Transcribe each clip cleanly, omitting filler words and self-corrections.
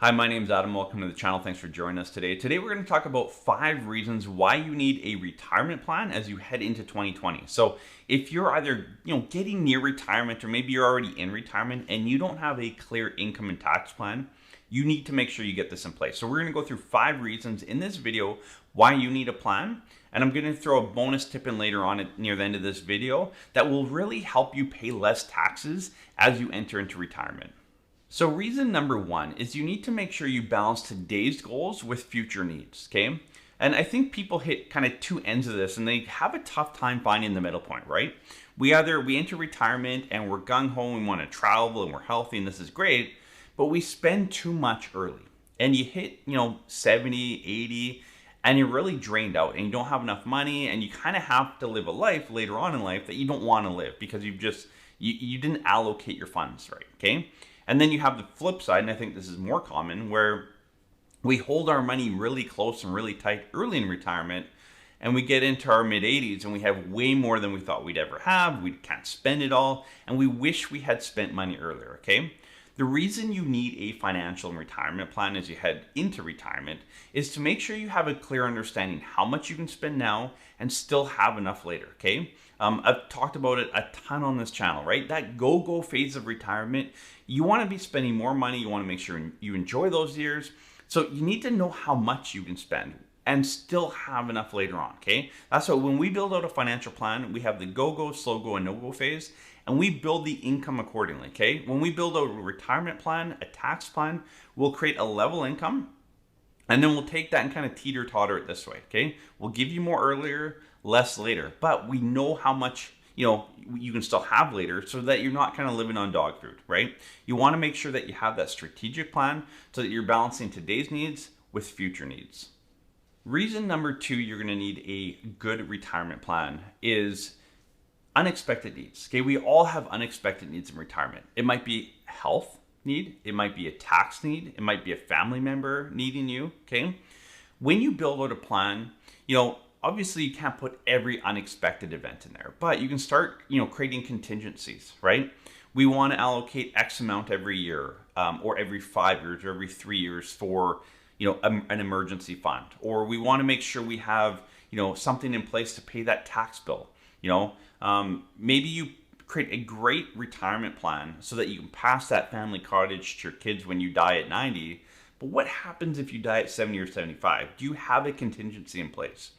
Hi, my name's Adam. Welcome to the channel. Thanks for joining us today. Today we're going to talk about 5 reasons why you need a retirement plan as you head into 2020. So if you're either getting near retirement or maybe you're already in retirement and you don't have a clear income and tax plan, you need to make sure you get this in place. So we're going to go through 5 reasons in this video why you need a plan. And I'm going to throw a bonus tip in later on near the end of this video that will really help you pay less taxes as you enter into retirement. So reason number 1 is you need to make sure you balance today's goals with future needs, okay? And I think people hit kind of 2 ends of this and they have a tough time finding the middle point, right? We enter retirement and we're gung-ho, we want to travel and we're healthy and this is great, but we spend too much early. And you hit, 70, 80, and you're really drained out and you don't have enough money and you kind of have to live a life later on in life that you don't want to live because you didn't allocate your funds right, okay? And then you have the flip side, and I think this is more common, where we hold our money really close and really tight early in retirement, and we get into our mid-80s and we have way more than we thought we'd ever have. We can't spend it all, and we wish we had spent money earlier, okay? The reason you need a financial and retirement plan as you head into retirement is to make sure you have a clear understanding how much you can spend now and still have enough later, okay? I've talked about it a ton on this channel, right? That go-go phase of retirement, you want to be spending more money. You want to make sure you enjoy those years. So you need to know how much you can spend and still have enough later on, okay? That's why when we build out a financial plan, we have the go-go, slow-go, and no-go phase, and we build the income accordingly, okay? When we build out a retirement plan, a tax plan, we'll create a level income, and then we'll take that and kind of teeter-totter it this way, okay? We'll give you more earlier, less later, but we know how much you can still have later so that you're not kind of living on dog food, right? You want to make sure that you have that strategic plan so that you're balancing today's needs with future needs. Reason number 2 you're going to need a good retirement plan is unexpected needs. Okay, we all have unexpected needs in retirement. It might be health need, it might be a tax need, it might be a family member needing you, okay? When you build out a plan, obviously you can't put every unexpected event in there, but you can start, creating contingencies, right? We want to allocate X amount every year, or every 5 years, or every 3 years for, an emergency fund, or we want to make sure we have, something in place to pay that tax bill. Maybe you create a great retirement plan so that you can pass that family cottage to your kids when you die at 90. But what happens if you die at 70 or 75? Do you have a contingency in place?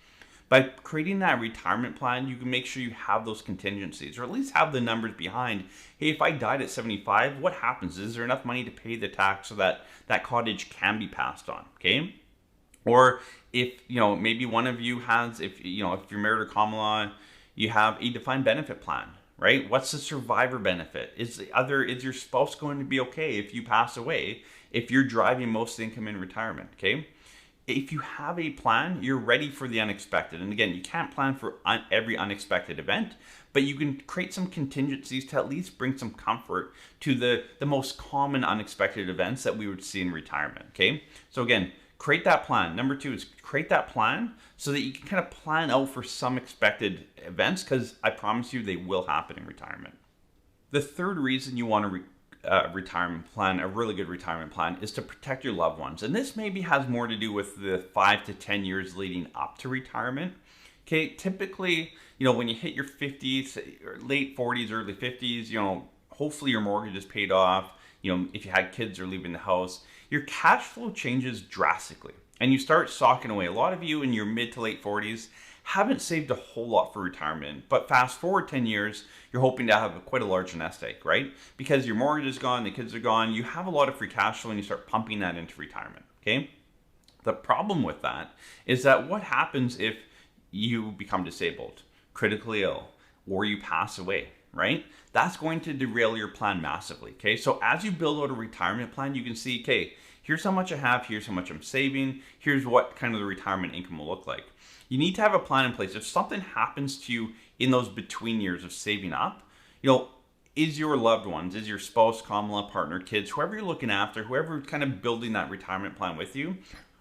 By creating that retirement plan, you can make sure you have those contingencies, or at least have the numbers behind. Hey, if I died at 75, what happens? Is there enough money to pay the tax so that that cottage can be passed on, okay? Or if, maybe one of you has, if you're married or common law, you have a defined benefit plan, right? What's the survivor benefit? Is your spouse going to be okay if you pass away, if you're driving most of the income in retirement, okay? If you have a plan, you're ready for the unexpected. And again, you can't plan for every unexpected event, but you can create some contingencies to at least bring some comfort to the most common unexpected events that we would see in retirement, okay? So again, create that plan. Number 2 is create that plan so that you can kind of plan out for some expected events, because I promise you they will happen in retirement. The third reason you want to retirement plan, a really good retirement plan, is to protect your loved ones. And this maybe has more to do with the 5 to 10 years leading up to retirement. Okay, typically, when you hit your 50s, or late 40s, early 50s, hopefully your mortgage is paid off. If you had kids or leaving the house, your cash flow changes drastically and you start socking away. A lot of you in your mid to late 40s haven't saved a whole lot for retirement, but fast forward 10 years, you're hoping to have quite a large nest egg, right? Because your mortgage is gone, the kids are gone, you have a lot of free cash flow and you start pumping that into retirement, okay? The problem with that is that what happens if you become disabled, critically ill, or you pass away, right? That's going to derail your plan massively, okay? So as you build out a retirement plan, you can see, okay, here's how much I have, here's how much I'm saving, here's what kind of the retirement income will look like. You need to have a plan in place. If something happens to you in those between years of saving up, is your loved ones, is your spouse, common law partner, kids, whoever you're looking after, whoever's kind of building that retirement plan with you,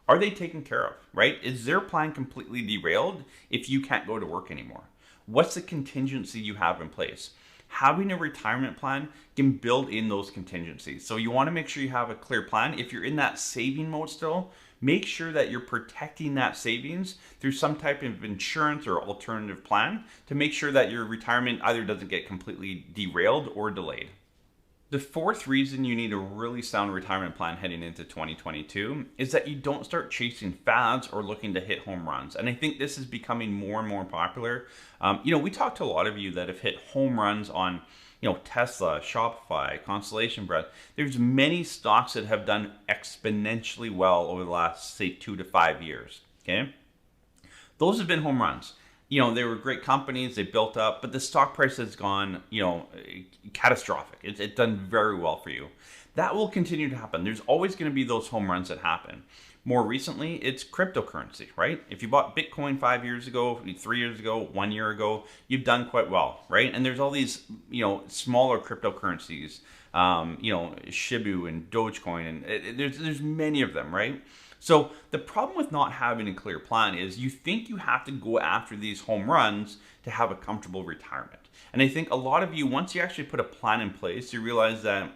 are they taken care of, right? Is their plan completely derailed if you can't go to work anymore? What's the contingency you have in place? having a retirement plan can build in those contingencies. So you want to make sure you have a clear plan. If you're in that saving mode still, make sure that you're protecting that savings through some type of insurance or alternative plan to make sure that your retirement either doesn't get completely derailed or delayed. The fourth reason you need a really sound retirement plan heading into 2022 is that you don't start chasing fads or looking to hit home runs. And I think this is becoming more and more popular. We talked to a lot of you that have hit home runs on, Tesla, Shopify, Constellation Bread. There's many stocks that have done exponentially well over the last, say, 2 to 5 years. Okay, those have been home runs. They were great companies, they built up, but the stock price has gone, catastrophic. It's done very well for you. That will continue to happen. There's always going to be those home runs that happen. More recently, it's cryptocurrency, right? If you bought Bitcoin 5 years ago, 3 years ago, 1 year ago, you've done quite well, right? And there's all these, smaller cryptocurrencies, Shibu and Dogecoin, and there's many of them, right? So the problem with not having a clear plan is you think you have to go after these home runs to have a comfortable retirement. And I think a lot of you, once you actually put a plan in place, you realize that,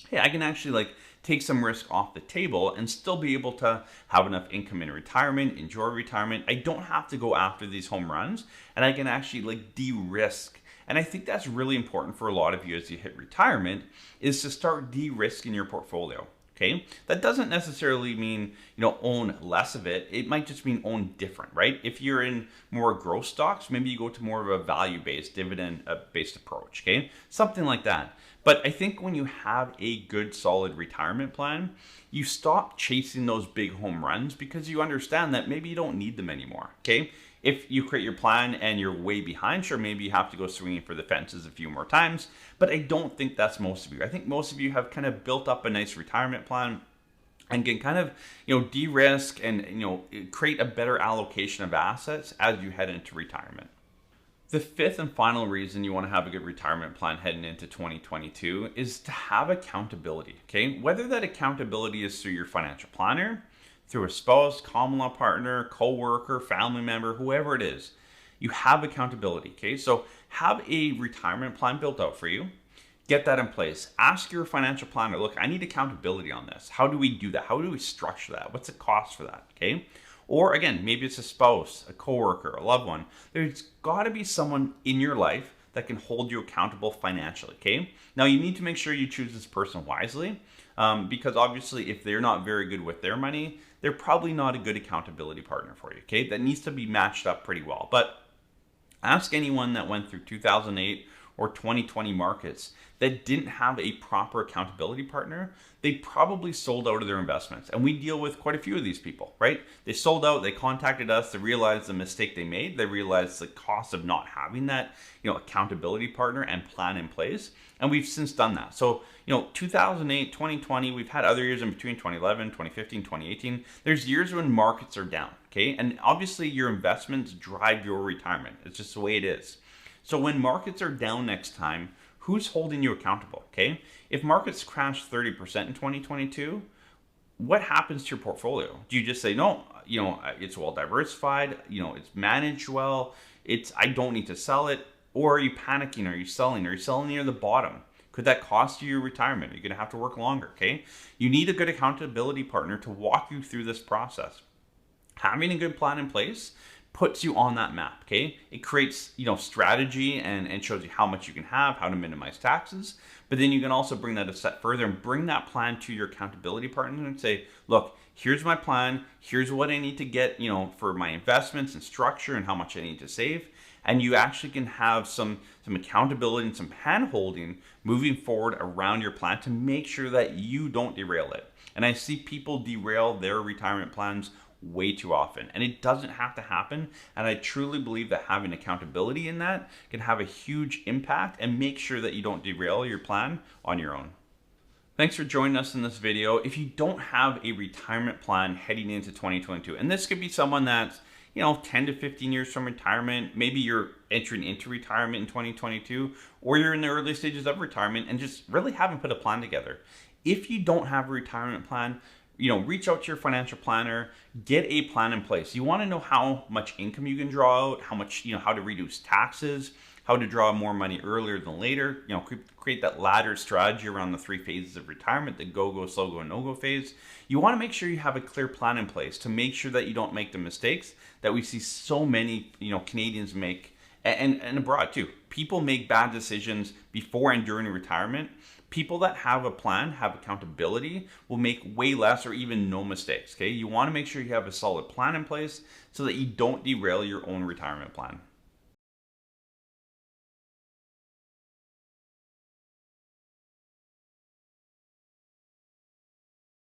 hey, I can actually take some risk off the table and still be able to have enough income in retirement, enjoy retirement. I don't have to go after these home runs, and I can actually de-risk. And I think that's really important for a lot of you as you hit retirement, is to start de-risking your portfolio. Okay, that doesn't necessarily mean, own less of it. It might just mean own different, right? If you're in more growth stocks, maybe you go to more of a value-based, dividend-based approach, okay? Something like that. But I think when you have a good, solid retirement plan, you stop chasing those big home runs because you understand that maybe you don't need them anymore, okay? If you create your plan and you're way behind, sure, maybe you have to go swinging for the fences a few more times, but I don't think that's most of you. I think most of you have kind of built up a nice retirement plan and can kind of, de-risk and, create a better allocation of assets as you head into retirement. The fifth and final reason you want to have a good retirement plan heading into 2022 is to have accountability, okay? Whether that accountability is through your financial planner, through a spouse, common law partner, co-worker, family member, whoever it is, you have accountability, okay? So have a retirement plan built out for you. Get that in place. Ask your financial planner, look, I need accountability on this. How do we do that? How do we structure that? What's the cost for that, okay? Or again, maybe it's a spouse, a coworker, a loved one. There's gotta be someone in your life that can hold you accountable financially, okay? Now you need to make sure you choose this person wisely, because obviously if they're not very good with their money, they're probably not a good accountability partner for you, okay? That needs to be matched up pretty well. But ask anyone that went through 2008 or 2020 markets that didn't have a proper accountability partner, they probably sold out of their investments. And we deal with quite a few of these people, right? They sold out, they contacted us, they realized the mistake they made, they realized the cost of not having that, accountability partner and plan in place. And we've since done that. So, 2008, 2020, we've had other years in between 2011, 2015, 2018. There's years when markets are down, okay? And obviously your investments drive your retirement. It's just the way it is. So when markets are down next time, who's holding you accountable, okay? If markets crash 30% in 2022, what happens to your portfolio? Do you just say, no, it's well diversified, it's managed well, I don't need to sell it? Or are you panicking? Are you selling? Are you selling near the bottom? Could that cost you your retirement? You're going to have to work longer, okay? You need a good accountability partner to walk you through this process. Having a good plan in place puts you on that map, okay? It creates, strategy and shows you how much you can have, how to minimize taxes. But then you can also bring that a step further and bring that plan to your accountability partner and say, look, here's my plan. Here's what I need to get, for my investments and structure and how much I need to save. And you actually can have some accountability and some hand holding moving forward around your plan to make sure that you don't derail it. And I see people derail their retirement plans way too often, and it doesn't have to happen. And I truly believe that having accountability in that can have a huge impact and make sure that you don't derail your plan on your own. Thanks for joining us in this video. If you don't have a retirement plan heading into 2022, and this could be someone that's 10 to 15 years from retirement, maybe you're entering into retirement in 2022, or you're in the early stages of retirement and just really haven't put a plan together. If you don't have a retirement plan, reach out to your financial planner, get a plan in place. You want to know how much income you can draw out, how much, how to reduce taxes, how to draw more money earlier than later, create that ladder strategy around the 3 phases of retirement, the go, slow go, no go phase. You want to make sure you have a clear plan in place to make sure that you don't make the mistakes that we see so many, Canadians make, and abroad too. People make bad decisions before and during retirement. People that have a plan, have accountability, will make way less or even no mistakes. Okay, you want to make sure you have a solid plan in place so that you don't derail your own retirement plan.